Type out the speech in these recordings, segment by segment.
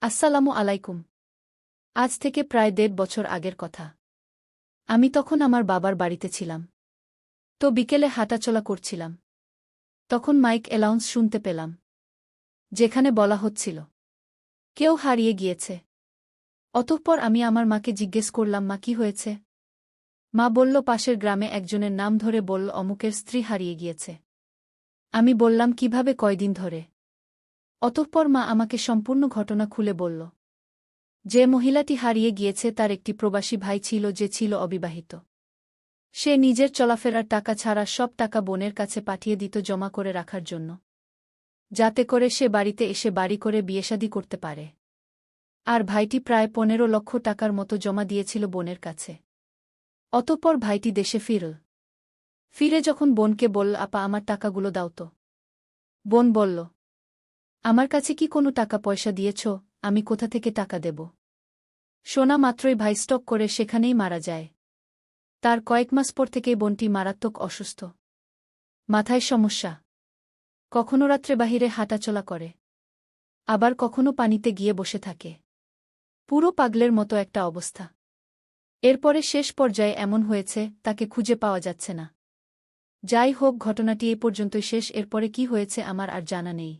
আসসালামু আলাইকুম। আজ থেকে প্রায় ১.৫ বছর আগের কথা। আমি তখন আমার বাবার বাড়িতে ছিলাম। তো বিকেলে হাঁটাচলা করছিলাম। তখন মাইক অ্যালাউন্স শুনতে পেলাম, যেখানে বলা হচ্ছিল, কেউ হারিয়ে গিয়েছে। অতঃপর আমি আমার মাকে জিজ্ঞেস করলাম, মা, কি হয়েছে? মা বলল, পাশের গ্রামে একজনের নাম ধরে বলল, অমুকের স্ত্রী হারিয়ে গিয়েছে। আমি বললাম, কিভাবে, কয়দিন ধরে? অতঃপর মা আমাকে সম্পূর্ণ ঘটনা খুলে বলল। যে মহিলাটি হারিয়ে গিয়েছে তার একটি প্রবাসী ভাই ছিল, যে ছিল অবিবাহিত। সে নিজের চলাফেরার টাকা ছাড়া সব টাকা বোনের কাছে পাঠিয়ে দিত জমা করে রাখার জন্য, যাতে করে সে বাড়িতে এসে বাড়ি করে বিয়েশাদী করতে পারে। আর ভাইটি প্রায় ১৫ লক্ষ টাকার মতো জমা দিয়েছিল বোনের কাছে। অতঃপর ভাইটি দেশে ফিরে যখন বোনকে বলল, আপা, আমার টাকাগুলো দাও তো। বোন বলল, আমার কাছে কি কোনো টাকা পয়সা দিয়েছ? আমি কোথা থেকে টাকা দেব? শোনা মাত্রই ভাই স্টক করে সেখানেই মারা যায়। তার কয়েক মাস পর থেকেই বোনটি মারাত্মক অসুস্থ। মাথায় সমস্যা। কখনো রাত্রে বাহিরে হাঁটাচলা করে, আবার কখনো পানিতে গিয়ে বসে থাকে। পুরো পাগলের মতো একটা অবস্থা। এরপরে শেষ পর্যায়ে এমন হয়েছে, তাকে খুঁজে পাওয়া যাচ্ছে না। যাই হোক, ঘটনাটি এ পর্যন্তই শেষ। এরপরে কি হয়েছে আমার আর জানা নেই।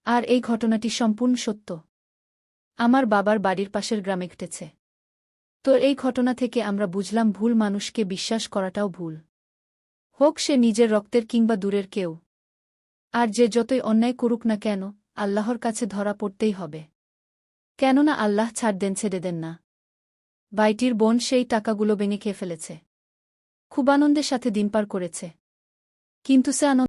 আর এই ঘটনাটি সম্পূর্ণ সত্য। আমার বাবার বাড়ির পাশের গ্রামে ঘটেছে। তো এই ঘটনা থেকে আমরা বুঝলাম, ভুল মানুষকে বিশ্বাস করাটাও ভুল। হোক সে নিজের রক্তের কিংবা দূরের কেউ। আর যে যতই অন্যায় করুক না কেন, আল্লাহর কাছে ধরা পড়তেই হবে। কেননা আল্লাহ ছাড় দেন, ছেড়ে দেন না। ভাইটির বোন সেই টাকাগুলো ভেঙে খেয়ে ফেলেছে। খুব আনন্দের সাথে দিন পার করেছে। কিন্তু সে আনন্দ